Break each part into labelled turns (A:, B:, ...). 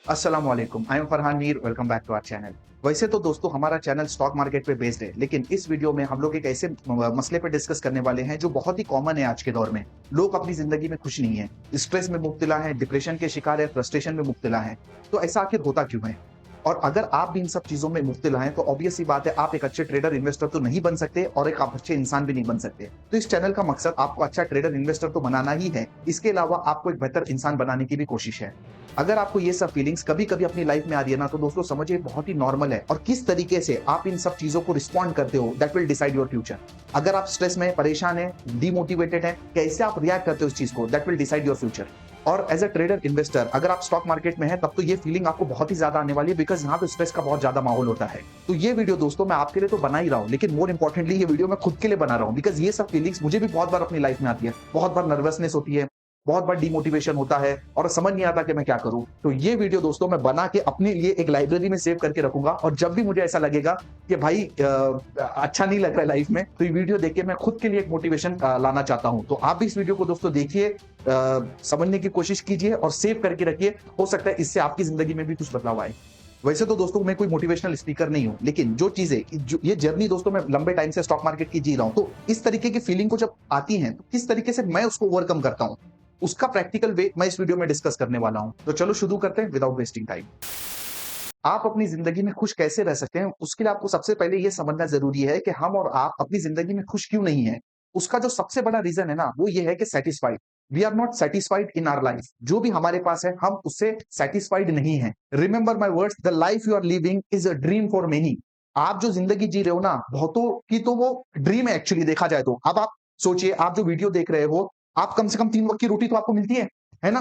A: अस्सलाम वालेकुम, I am Farhan Mir, welcome back to our channel. वैसे तो दोस्तों हमारा चैनल स्टॉक मार्केट पे बेस्ड है, लेकिन इस वीडियो में हम लोग एक ऐसे मसले पे डिस्कस करने वाले हैं जो बहुत ही कॉमन है आज के दौर में। लोग अपनी जिंदगी में खुश नहीं है, स्ट्रेस में मुब्तला है, डिप्रेशन के शिकार है, फ्रस्ट्रेशन में मुब्तला है। तो ऐसा आखिर होता क्यों है? और अगर आप भी इन सब चीजों में मुब्तला हैं तो ऑब्वियस सी बात है, आप एक अच्छे ट्रेडर इन्वेस्टर तो नहीं बन सकते और एक आप अच्छे इंसान भी नहीं बन सकते। तो इस चैनल का मकसद आपको अच्छा ट्रेडर इन्वेस्टर तो बनाना ही है, इसके अलावा आपको एक बेहतर इंसान बनाने की भी कोशिश है। अगर आपको ये सब फीलिंग्स कभी-कभी अपनी लाइफ में आ रही है ना, तो दोस्तों समझिए बहुत ही नॉर्मल है और किस तरीके से आप इन सब चीज़ों को रिस्पॉन्ड करते हो that will decide your future. अगर आप स्ट्रेस में परेशान हैं, डिमोटिवेटेड हैं, कैसे आप रिएक्ट करते हो इस चीज़ को that will decide your future. और एज अ ट्रेडर इन्वेस्टर अगर आप स्टॉक मार्केट में हैं तब तो ये फीलिंग आपको बहुत ही ज़्यादा आने वाली है, बिकॉज़ यहाँ पे स्ट्रेस का बहुत ज़्यादा माहौल होता है। तो ये वीडियो दोस्तों मैं आपके लिए तो बना ही रहा हूँ, लेकिन मोर इंपॉर्टेंटली ये वीडियो मैं खुद के लिए बना रहा हूँ, बिकॉज़ ये सब फीलिंग्स मुझे भी बहुत बार अपनी लाइफ में आती है। बहुत बार नर्वसनेस होती है, बहुत बार डिमोटिवेशन होता है और समझ नहीं आता कि मैं क्या करूं। तो ये वीडियो दोस्तों मैं बना के अपने लिए एक लाइब्रेरी में सेव करके रखूंगा, और जब भी मुझे ऐसा लगेगा कि भाई अच्छा नहीं लग रहा है लाइफ में, तो ये वीडियो देख के मैं खुद के लिए एक मोटिवेशन लाना चाहता हूं। तो आप भी इस वीडियो को दोस्तों देखिए, समझने की कोशिश कीजिए और सेव करके रखिए। हो सकता है इससे आपकी जिंदगी में भी कुछ बदलाव आए। वैसे तो दोस्तों मैं कोई मोटिवेशनल स्पीकर नहीं हूं, लेकिन जो चीजें जो ये जर्नी दोस्तों मैं लंबे टाइम से स्टॉक मार्केट की जी रहा हूं, तो इस तरीके की फीलिंग को जब आती है तो किस तरीके से मैं उसको ओवरकम करता हूं, उसका प्रैक्टिकल वे मैं इस वीडियो में डिस्कस करने वाला हूं। तो चलो शुरू करते हैं विदाउट वेस्टिंग टाइम। आप अपनी जिंदगी में खुश कैसे रह सकते हैं, उसके लिए आपको सबसे पहले यह समझना जरूरी है कि हम और आप अपनी जिंदगी में खुश क्यों नहीं है। उसका जो सबसे बड़ा रीजन है ना, वो ये है कि satisfied we are not satisfied in our life. जो भी हमारे पास है हम उससे सेटिस्फाइड नहीं है। Remember my words, the life you are living is a dream for many. आप जो जिंदगी जी रहे हो ना, बहुतों की तो वो ड्रीम है एक्चुअली, देखा जाए तो। अब आप सोचिए, आप जो वीडियो देख रहे हो, आप कम से कम 3 वक्त की रोटी तो आपको मिलती है ना?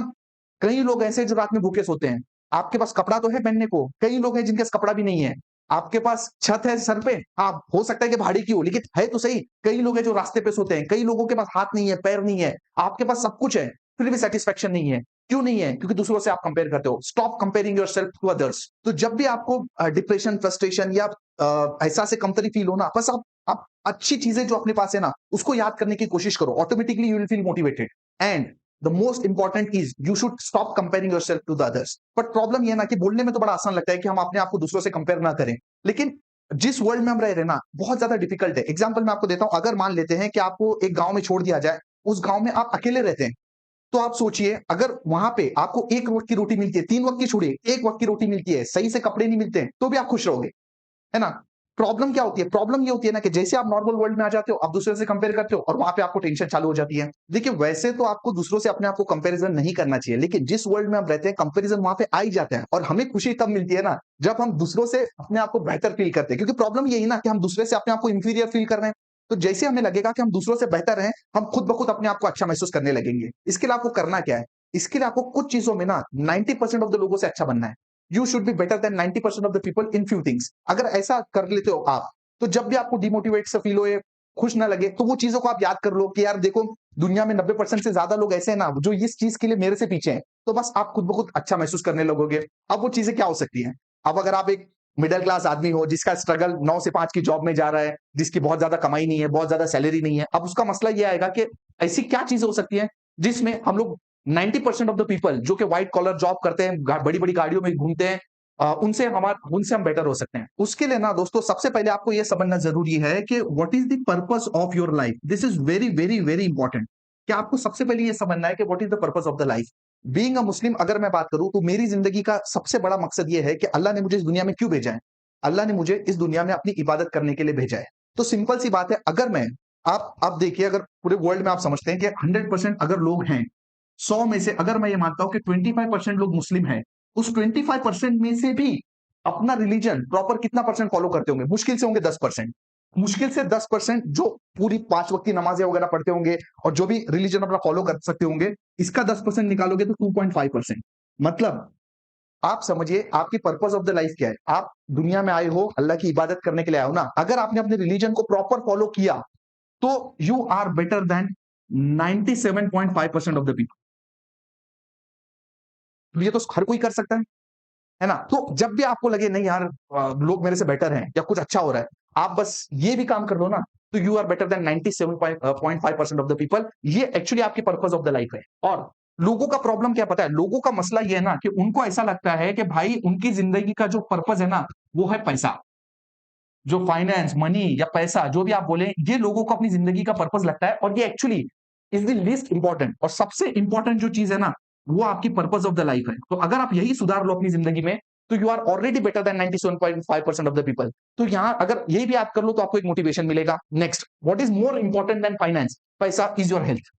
A: कई लोग ऐसे हैं जो रात में भूखे सोते हैं। आपके पास कपड़ा तो है पहनने को, कई लोग हैं जिनके पास कपड़ा भी नहीं है। आपके पास छत है सर पे, हाँ, हो सकता है कि भाड़ी की हो, लेकिन है तो सही। कई लोग हैं जो रास्ते पे सोते हैं, कई लोगों के पास हाथ नहीं है, पैर नहीं है, आपके पास सब कुछ है, फिर भी सेटिस्फेक्शन नहीं है। क्यों नहीं है? क्योंकि दूसरों से आप कंपेयर करते हो। Stop comparing yourself to others. तो जब भी आपको डिप्रेशन, फ्रस्ट्रेशन या एहसास से कमतरी फील हो ना, बस आप अच्छी चीजें जो अपने पास है ना, उसको याद करने की कोशिश करो। Automatically you will feel motivated. And the most important is you should stop comparing yourself to the others. But problem ये ना कि बोलने में तो बड़ा आसान लगता है कि हम अपने आप को दूसरों से कंपेयर ना करें, लेकिन जिस वर्ल्ड में हम रह रहे हैं ना, बहुत ज्यादा डिफिकल्ट है। एग्जांपल मैं आपको देता हूं, अगर मान लेते हैं कि आपको एक गांव में छोड़ दिया जाए, उस गांव में आप अकेले रहते हैं, तो आप सोचिए, अगर वहां पे आपको 1 वक्त की रोटी मिलती है, 3 वक्त की छोड़िए, 1 वक्त की रोटी मिलती है, सही से कपड़े नहीं मिलते हैं, तो भी आप खुश रहोगे, है ना? प्रॉब्लम क्या होती है? प्रॉब्लम ये होती है ना कि जैसे आप नॉर्मल वर्ल्ड में आ जाते हो, आप दूसरे से कंपेयर करते हो और वहां पे आपको टेंशन चालू हो जाती है। देखिए, वैसे तो आपको दूसरों से अपने आप को कंपैरिजन नहीं करना चाहिए, लेकिन जिस वर्ल्ड में हम रहते हैं, कंपैरिजन वहां पे आ ही जाता है। और हमें खुशी तब मिलती है ना, जब हम दूसरों से अपने आप को बेहतर फील करते हैं। क्योंकि प्रॉब्लम यही ना कि हम दूसरे से अपने आप को इंफीरियर फील कर रहे हैं। तो जैसे हमें लगेगा कि हम दूसरों से बेहतर हैं, हम खुद ब खुद अपने आप को अच्छा महसूस करने लगेंगे। इसके लिए आपको करना क्या है? इसके लिए आपको कुछ चीजों में ना 90% ऑफ द लोगों से अच्छा बनना है। You should be better than 90% of the people in few things. अगर ऐसा कर लेते हो आप, तो जब भी आपको डिमोटिवेट सा फील हो, खुश ना लगे, तो वो चीजों को आप याद कर लो कि यार देखो, दुनिया में 90% से ज्यादा लोग ऐसे हैं ना जो इस चीज के लिए मेरे से पीछे हैं। तो बस आप खुद ब खुद अच्छा महसूस करने लगोगे। अब वो चीजें क्या हो सकती हैं? अब अगर आप एक मिडिल क्लास आदमी हो जिसका स्ट्रगल 9 से 5 की जॉब में जा रहा है, जिसकी बहुत ज्यादा कमाई नहीं है, बहुत ज्यादा सैलरी नहीं है, अब उसका मसला ये आएगा कि ऐसी क्या चीजें हो सकती हैं जिसमें हम लोग 90% ऑफ द पीपल जो कि व्हाइट कॉलर जॉब करते हैं, बड़ी बड़ी गाड़ियों में घूमते हैं, उनसे हम बेटर हो सकते हैं। उसके लिए ना दोस्तों, सबसे पहले आपको यह समझना जरूरी है कि what is the purpose of your life. This is very very very important. कि आपको सबसे पहले यह समझना है कि what is the purpose of the life. Being a Muslim अगर मैं बात करूं, तो मेरी जिंदगी का सबसे बड़ा मकसद यह है कि अल्लाह ने मुझे इस दुनिया में क्यों भेजा है। अल्लाह ने मुझे इस दुनिया में अपनी इबादत करने के लिए भेजा है। तो सिंपल सी बात है, अगर मैं आप देखिए, अगर पूरे वर्ल्ड में आप समझते हैं कि 100% अगर लोग हैं, 100 में से अगर मैं ये मानता हूं कि 25% लोग मुस्लिम हैं, उस 25% में से भी अपना रिलीजन प्रॉपर कितना परसेंट फॉलो करते होंगे? मुश्किल से होंगे 10%। मुश्किल से 10% जो पूरी 5 वक्त की नमाजें वगैरह पढ़ते होंगे और जो भी रिलीजन अपना फॉलो कर सकते होंगे, इसका 10% निकालोगे तो 2.5%। मतलब आप समझिए आपकी पर्पस ऑफ द लाइफ क्या है। आप दुनिया में आए हो, अल्लाह की इबादत करने के लिए आए हो ना। अगर आपने अपने रिलीजन को प्रॉपर फॉलो किया, तो you are better than 97.5% of the people. ये तो हर कोई कर सकता है ना? तो जब भी आपको लगे नहीं यार, लोग मेरे से बेटर हैं या कुछ अच्छा हो रहा है, आप बस ये भी काम कर लो ना, तो you are better than 97.5% of the people. ये एक्चुअली आपकी पर्पस ऑफ द लाइफ है। और लोगों का प्रॉब्लम क्या पता है? लोगों का मसला ये है ना कि उनको ऐसा लगता है कि भाई उनकी जिंदगी का जो पर्पस है ना, वो है पैसा। जो फाइनेंस, मनी या पैसा जो भी आप बोले, ये लोगों को अपनी जिंदगी का पर्पस लगता है और ये actually is the least important और सबसे इंपॉर्टेंट जो चीज है ना, वो आपकी पर्पस ऑफ द लाइफ है। तो अगर आप यही सुधार लो अपनी जिंदगी में, तो you are already better than 97.5% of the people. तो यहां अगर यही भी आप कर लो तो आपको एक मोटिवेशन मिलेगा। Next, what is more important than finance? पैसा इज योर हेल्थ।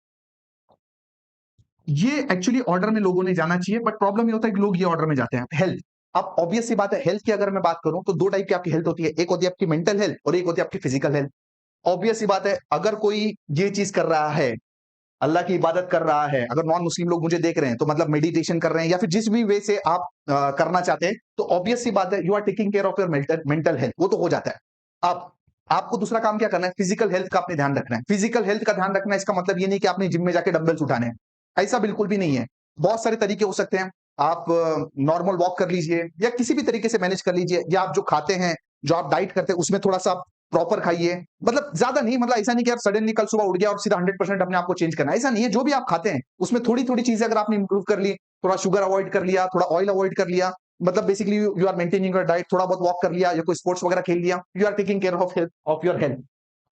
A: ये एक्चुअली ऑर्डर में लोगों ने जाना चाहिए, बट प्रॉब्लम ये होता है कि लोग ये ऑर्डर में जाते हैं। हेल्थ, अब ऑब्वियस सी बात है, हेल्थ की अगर मैं बात करूं तो दो टाइप की आपकी हेल्थ होती है, एक होती है आपकी मेंटल हेल्थ और एक होती है आपकी फिजिकल हेल्थ। ऑब्वियस सी बात है, अगर कोई ये चीज कर रहा है, अल्लाह की इबादत कर रहा है, अगर नॉन मुस्लिम लोग मुझे देख रहे हैं तो मतलब मेडिटेशन कर रहे हैं या फिर जिस भी वे से आप करना चाहते हैं, तो ऑब्वियस सी बात है you are taking care of your mental health, वो तो हो जाता है। अब आपको दूसरा काम क्या करना है? फिजिकल हेल्थ का आपने ध्यान रखना है। फिजिकल हेल्थ का ध्यान रखना है, इसका मतलब ये नहीं कि आपने जिम में जाके डंबल्स उठाने हैं, ऐसा बिल्कुल भी नहीं है। बहुत सारे तरीके हो सकते हैं। आप नॉर्मल वॉक कर लीजिए या किसी भी तरीके से मैनेज कर लीजिए, या आप जो खाते हैं, जो आप डाइट करते हैं, उसमें थोड़ा सा प्रॉपर खाइए। मतलब ज्यादा नहीं, मतलब ऐसा नहीं कि आप सडनली कल सुबह उठ गया और सीधा 100% अपने आप को चेंज करना है, ऐसा नहीं है। जो भी आप खाते हैं उसमें थोड़ी थोड़ी चीजें अगर आपने इंप्रूव कर ली, थोड़ा शुगर अवॉइड कर लिया, थोड़ा ऑयल अवॉइड कर लिया, मतलब basically you are maintaining your diet, थोड़ा बहुत वॉक कर लिया या कोई स्पोर्ट्स वगैरह खेल लिया, you are taking care of health of your health.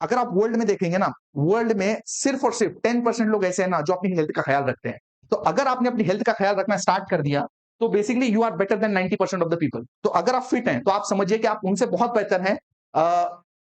A: अगर आप वर्ल्ड में देखेंगे ना, वर्ल्ड में सिर्फ और सिर्फ 10% लोग ऐसे हैं ना जो अपनी हेल्थ का ख्याल रखते हैं। तो अगर आपने अपनी हेल्थ का ख्याल रखना स्टार्ट कर दिया, तो basically you are better than 90% of the people. तो अगर आप फिट हैं तो आप समझिए कि आप उनसे बहुत बेहतर हैं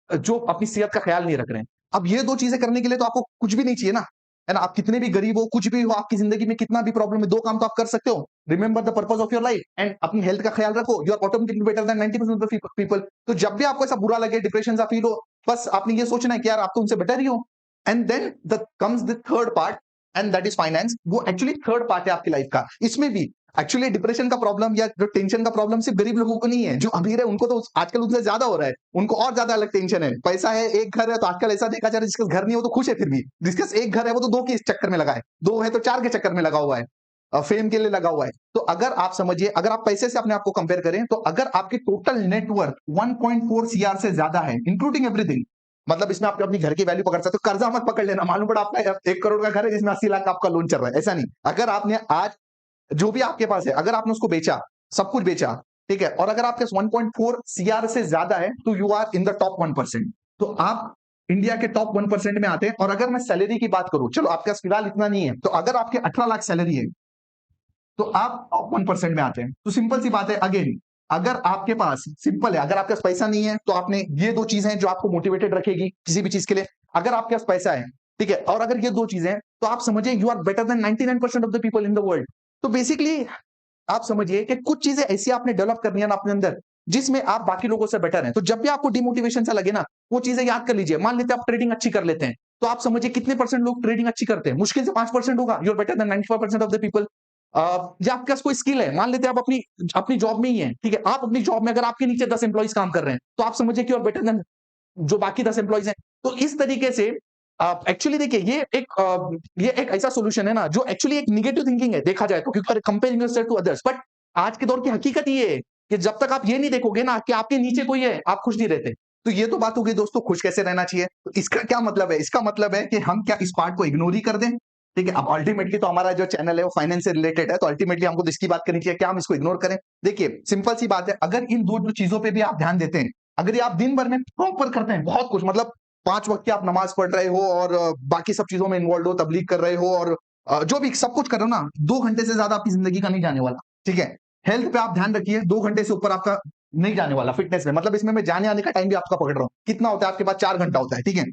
A: जो अपनी सेहत का ख्याल नहीं रख रहे हैं। अब ये दो चीजें करने के लिए तो आपको कुछ भी नहीं चाहिए ना, है ना? आप कितने भी गरीब हो, कुछ भी हो, आपकी जिंदगी में कितना भी प्रॉब्लम है, दो काम तो आप कर सकते हो। Remember the purpose of your life and अपनी हेल्थ का ख्याल रखो, you are automatically better than 90% of the people. तो जब भी आपको ऐसा बुरा लगे, डिप्रेशन सा फील हो, बस आपने ये सोचना है कि यार आप तो उनसे बेटर ही हो। And then the comes the third part, and that is finance. वो एक्चुअली थर्ड पार्ट है आपकी लाइफ का। इसमें भी एक्चुअली डिप्रेशन का प्रॉब्लम या जो टेंशन का प्रॉब्लम सिर्फ गरीब लोगों को नहीं है, जो अमीर है उनको तो आजकल उनसे ज्यादा हो रहा है, उनको और ज्यादा अलग टेंशन है। पैसा है, एक घर है, तो आजकल ऐसा देखा जा रहा है जिसका घर नहीं हो तो खुश है, फिर भी जिसका एक घर है वो तो दो के इस चक्कर में लगा है, दो है तो चार के चक्कर में लगा हुआ है, फेम के लिए लगा हुआ है। तो अगर आप समझिए, अगर आप पैसे से अपने आप को कंपेयर करें, तो अगर आपकी टोटल नेटवर्थ 1.4 सीआर से ज्यादा है, इंक्लूडिंग एवरीथिंग, मतलब इसमें आप अपनी घर की वैल्यू पकड़ सकते हो। कर्जा मत पकड़ लेना, मालूम पड़ा आपका 1 करोड़ का घर है जिसमें 80 लाख का आपका लोन चल रहा है, ऐसा नहीं। अगर आपने आज जो भी आपके पास है, अगर आपने उसको बेचा, सब कुछ बेचा, ठीक है, और अगर आपके 1.4 सीआर से ज्यादा है, तो you are in the top 1%। तो आप इंडिया के टॉप 1% में आते हैं। और अगर मैं सैलरी की बात करूं, चलो आपके पास फिलहाल इतना नहीं है, तो अगर आपके 18 लाख सैलरी है, तो आप टॉप 1% में आते हैं। तो सिंपल सी बात है, अगेन अगर आपके पास, सिंपल है, अगर आपके पास पैसा नहीं है, तो आपने ये दो चीजें जो आपको मोटिवेटेड रखेगी किसी भी चीज के लिए। अगर आपके पास पैसा है, ठीक है, और अगर ये दो चीजें हैं, तो आप समझिए you are better than 99% of the people in the world. तो बेसिकली आप समझिए कि कुछ चीजें ऐसी आपने डेवलप करनी है ना अपने अंदर, जिसमें आप बाकी लोगों से बेटर हैं। तो जब भी आपको डिमोटिवेशन सा लगे ना, वो चीजें याद कर लीजिए। मान लेते हैं आप ट्रेडिंग अच्छी कर लेते हैं, तो आप समझिए कितने परसेंट लोग ट्रेडिंग अच्छी करते हैं? मुश्किल से 5% होगा। You are better than 95% of the people. या आपके पास कोई स्किल है, मान लेते हैं आप अपनी अपनी जॉब में ही है, ठीक है, आप अपनी जॉब में अगर आपके नीचे 10 एम्प्लॉइज काम कर रहे हैं, तो आप समझिए कि और बेटर देन जो बाकी 10 एम्प्लॉइज हैं। तो इस तरीके से एक्चुअली देखिए, ये एक ऐसा सोल्यूशन है ना जो एक्चुअली एक निगेटिव थिंकिंग है देखा जाए तो, क्योंकि comparing yourself to others. But आज के दौर की हकीकत ये है कि जब तक आप ये नहीं देखोगे ना कि आपके नीचे कोई है, आप खुश नहीं रहते। तो ये तो बात हो गई दोस्तों, खुश कैसे रहना चाहिए। तो इसका क्या मतलब है? इसका मतलब है कि हम क्या इस पार्ट को इग्नोर ही कर दें? ठीक है, अब अल्टीमेटली तो हमारा जो चैनल है वो फाइनेंस से रिलेटेड है, तो अल्टीमेटली हमको तो इसकी बात करनी चाहिए, क्या हम इसको इग्नोर करें? देखिए सिंपल सी बात है, अगर इन दो चीजों पे भी आप ध्यान देते हैं, अगर ये आप दिन भर में प्रॉपर करते हैं, बहुत कुछ, मतलब 5 वक्त की आप नमाज पढ़ रहे हो और बाकी सब चीजों में इन्वॉल्व हो, तबलीग कर रहे हो और जो भी सब कुछ कर रहे हो ना, 2 घंटे से ज्यादा आपकी जिंदगी का नहीं जाने वाला। ठीक है, हेल्थ पे आप ध्यान रखिए, 2 घंटे से ऊपर आपका नहीं जाने वाला फिटनेस में। मतलब इसमें मैं जाने आने का टाइम भी आपका पकड़ रहा हूँ, कितना होता है आपके पास? 4 घंटा होता है, ठीक है।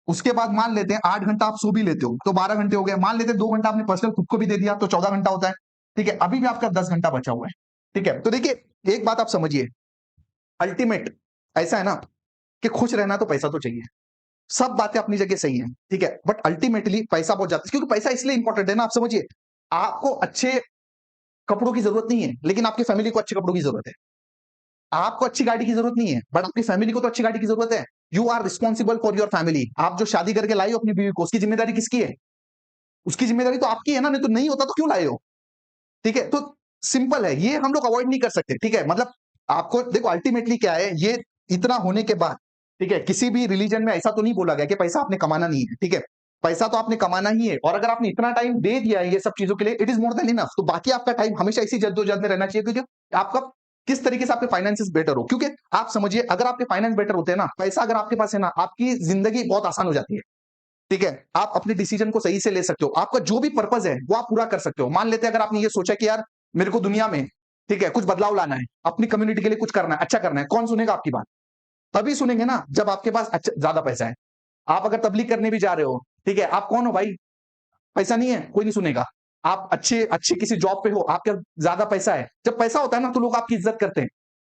A: उसके बाद मान लेते हैं 8 घंटा आप सो भी लेते हो, तो 12 घंटे हो गए। मान लेते हैं 2 घंटा आपने पर्सनल खुद को भी दे दिया, तो 14 घंटा होता है, ठीक है। अभी भी आपका 10 घंटा बचा हुआ है, ठीक है। तो देखिए एक बात आप समझिए, अल्टीमेट ऐसा है ना कि खुश रहना तो पैसा तो चाहिए, सब बातें अपनी जगह सही हैं, ठीक है, बट अल्टीमेटली पैसा बहुत जाता है। क्योंकि पैसा इसलिए इंपॉर्टेंट है ना, आप समझिए, आपको अच्छे कपड़ों की जरूरत नहीं है, लेकिन आपकी फैमिली को अच्छे कपड़ों की जरूरत है। आपको अच्छी गाड़ी की जरूरत नहीं है, बट आपकी फैमिली को तो अच्छी गाड़ी की जरूरत है। You are responsible for your family. आप जो शादी करके लाई हो अपनी बीवी को, उसकी जिम्मेदारी किसकी है? उसकी जिम्मेदारी तो आपकी है ना, नहीं तो नहीं होता तो क्यों लाए हो? ठीक है, तो सिंपल है, ये हम लोग अवॉइड नहीं कर सकते, ठीक है। मतलब आपको देखो अल्टीमेटली क्या है, ये इतना होने के बाद, ठीक है, किसी भी रिलीजन में ऐसा तो नहीं बोला गया कि पैसा आपने कमाना नहीं है, ठीक है। पैसा तो आपने कमाना ही है, और अगर आपने इतना टाइम दे दिया है ये सब चीजों के लिए, it is more than enough. तो बाकी आपका टाइम हमेशा इसी जद्दोजहद में रहना चाहिए, क्योंकि आपका किस तरीके से आपके फाइनेंसेस बेटर हो। क्योंकि आप समझिए, अगर आपके फाइनेंस बेटर होते हैं ना, पैसा अगर आपके पास है ना, आपकी जिंदगी बहुत आसान हो जाती है। ठीक है, आप अपने डिसीजन को सही से ले सकते हो, आपका जो भी पर्पज है वो आप पूरा कर सकते हो। मान लेते हैं अगर आपने ये सोचा कि यार मेरे को दुनिया में, ठीक है, कुछ बदलाव लाना है, अपनी कम्युनिटी के लिए कुछ करना है, अच्छा करना है, कौन सुनेगा आपकी बात? तभी सुनेंगे ना जब आपके पास अच्छा ज्यादा पैसा है। आप अगर तबलीग करने भी जा रहे हो, ठीक है, आप कौन हो भाई? पैसा नहीं है, कोई नहीं सुनेगा। आप अच्छे अच्छे किसी जॉब पे हो, आपके ज्यादा पैसा है, जब पैसा होता है ना तो लोग आपकी इज्जत करते हैं,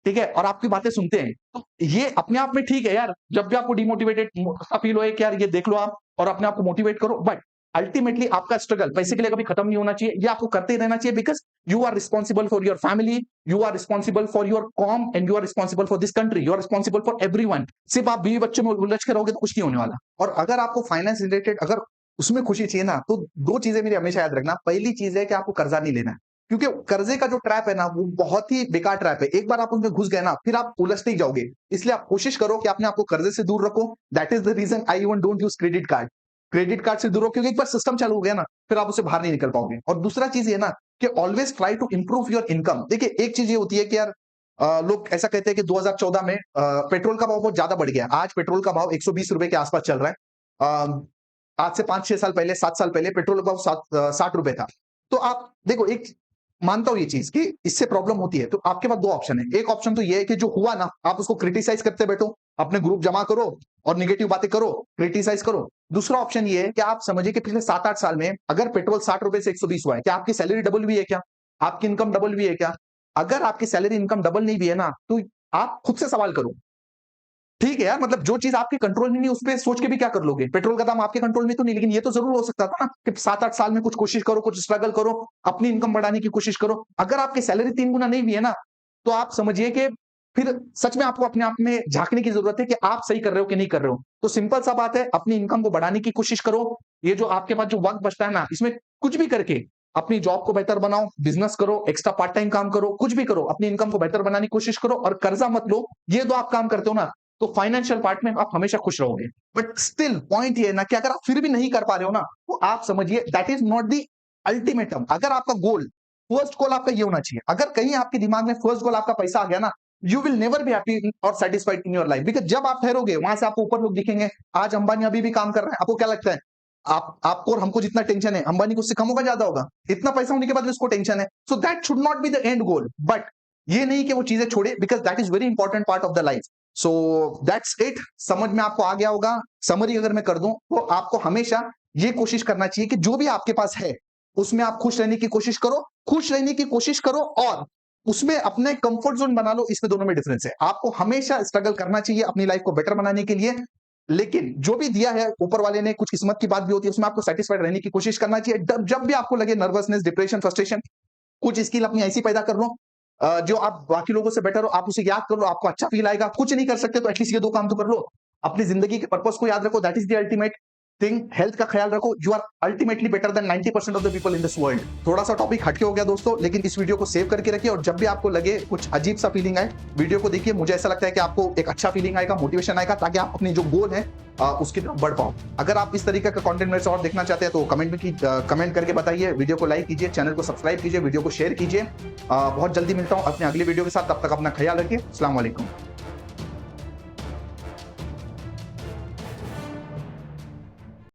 A: ठीक है, और आपकी बातें सुनते हैं। तो ये अपने आप में ठीक है यार, जब भी आपको डिमोटिवेटेड सा फील हो कि यार ये देख लो आप, और अपने आप को मोटिवेट करो। बट अल्टीमेटली आपका स्ट्रगल पैसे के लिए कभी खत्म नहीं होना चाहिए, ये आपको करते ही रहना चाहिए, because you are responsible for your family, you are responsible for your कॉम, and you are responsible for this country, you are responsible for everyone. सिर्फ आप बीवी बच्चों में उलझ के रहोगे तो कुछ नहीं होने वाला। और अगर आपको फाइनेंस रिलेटेड अगर उसमें खुशी चाहिए ना, तो दो चीजें मेरी हमेशा याद रखना। पहली चीज है कि आपको कर्जा नहीं लेना है, क्योंकि कर्जे का जो ट्रैप है ना, वो बहुत ही बेकार ट्रैप है। एक बार आप उसमें घुस गए ना, फिर आप उलझते ही जाओगे। इसलिए आप कोशिश करो कि अपने आपको कर्जे से दूर रखो। That is the reason I even don't use credit card. Credit card से दूर रहो, क्योंकि एक बार सिस्टम चालू हो गया ना, फिर आप उससे बाहर नहीं निकल पाओगे। और दूसरा चीज ये ना कि always try to improve your income. देखिए, एक चीज ये होती है कि यार लोग ऐसा कहते हैं कि 2014 में पेट्रोल का भाव बहुत ज्यादा बढ़ गया। आज पेट्रोल का भाव 120 रुपए के आसपास चल रहा है। आज से 5-6 साल पहले, 7 साल पहले पेट्रोल का भाव 60 रुपए था। तो आप देखो, एक मानता हूं ये चीज कि इससे प्रॉब्लम होती है, तो आपके पास दो ऑप्शन है। एक ऑप्शन तो ये है कि जो हुआ ना, आप उसको क्रिटिसाइज करते बैठो, अपने ग्रुप जमा करो और निगेटिव बातें करो, क्रिटिसाइज करो। दूसरा ऑप्शन ये है कि आप समझिए कि पिछले 7-8 साल में अगर पेट्रोल 60 रुपए से 120 हुआ है, क्या आपकी सैलरी डबल भी है क्या? आपकी इनकम डबल भी है क्या? अगर आपकी सैलरी इनकम डबल नहीं भी है ना, तो आप खुद से सवाल करो। ठीक है यार, मतलब जो चीज आपके कंट्रोल में नहीं, उस पर सोच के भी क्या कर लोगे? पेट्रोल का दाम आपके कंट्रोल में तो नहीं, लेकिन ये तो जरूर हो सकता था ना कि 7-8 साल में कुछ कोशिश करो, कुछ स्ट्रगल करो, अपनी इनकम बढ़ाने की कोशिश करो। अगर आपकी सैलरी 3 गुना नहीं भी है ना, तो आप समझिए कि फिर सच में आपको अपने आप में झांकने की जरूरत है कि आप सही कर रहे हो कि नहीं कर रहे हो। तो सिंपल सा बात है, अपनी इनकम को बढ़ाने की कोशिश करो। ये जो आपके पास जो वक्त बचता है ना, इसमें कुछ भी करके अपनी जॉब को बेहतर बनाओ, बिजनेस करो, एक्स्ट्रा पार्ट टाइम काम करो, कुछ भी करो, अपनी इनकम को बेहतर बनाने की कोशिश करो, और कर्जा मत लो। ये दो आप काम करते हो ना, तो फाइनेंशियल पार्ट में आप हमेशा खुश रहोगे। बट स्टिल पॉइंट ये है ना कि अगर आप फिर भी नहीं कर पा रहे हो ना, तो आप समझिए that is not the ultimatum. अगर आपका गोल, फर्स्ट गोल आपका ये होना चाहिए। अगर कहीं आपके दिमाग में फर्स्ट गोल आपका पैसा आ गया ना, you will never be happy और satisfied in your life, because जब आप ठहरोगे वहां से आपको ऊपर लोग दिखेंगे। आज अंबानी अभी भी काम कर रहे हैं, आपको क्या लगता है? आपको और हमको जितना टेंशन है, अंबानी को उससे कम होगा, ज्यादा होगा? इतना पैसा होने के बाद भी उसको टेंशन है। So that should not be the end goal. But ये नहीं कि वो चीजें छोड़े, because that is very important part of the life. So that's it. समझ में आपको आ गया होगा। समरी अगर मैं कर दूं, तो आपको हमेशा ये कोशिश करना चाहिए कि जो भी आपके पास है उसमें आप खुश रहने की कोशिश करो, खुश रहने की कोशिश करो, और उसमें अपने कंफर्ट जोन बना लो। इसमें दोनों में डिफरेंस है। आपको हमेशा स्ट्रगल करना चाहिए अपनी लाइफ को बेटर बनाने के लिए, लेकिन जो भी दिया है ऊपर वाले ने, कुछ किस्मत की बात भी होती है, उसमें आपको सेटिस्फाइड रहने की कोशिश करना चाहिए। जब भी आपको लगे नर्वसनेस, डिप्रेशन, फ्रस्ट्रेशन, कुछ स्किल अपनी ऐसी पैदा कर लो जो आप बाकी लोगों से बेटर हो। आप उसे याद कर लो, आपको अच्छा फील आएगा। कुछ नहीं कर सकते तो एटलीस्ट ये दो काम तो कर लो। अपनी जिंदगी के पर्पस को याद रखो, that is the ultimate thing. Health का ख्याल रखो, you are ultimately better than 90% of the people in this world. थोड़ा सा टॉपिक हटके हो गया दोस्तों, लेकिन इस वीडियो को सेव करके रखिए, और जब भी आपको लगे कुछ अजीब सा फीलिंग आए, वीडियो को देखिए। मुझे ऐसा लगता है कि आपको एक अच्छा फीलिंग आएगा, मोटिवेशन आएगा, ताकि आप अपनी जो गोल है उसकी तरफ बढ़ पाओ। अगर आप इस तरीके का कंटेंट मेरे से और देखना चाहते हैं तो कमेंट करके बताइए। वीडियो को लाइक कीजिए, चैनल को सब्सक्राइब कीजिए, वीडियो को शेयर कीजिए। बहुत जल्दी मिलता हूं अपने अगली वीडियो के साथ। तब तक अपना ख्याल रखिए। अस्सलाम वालेकुम।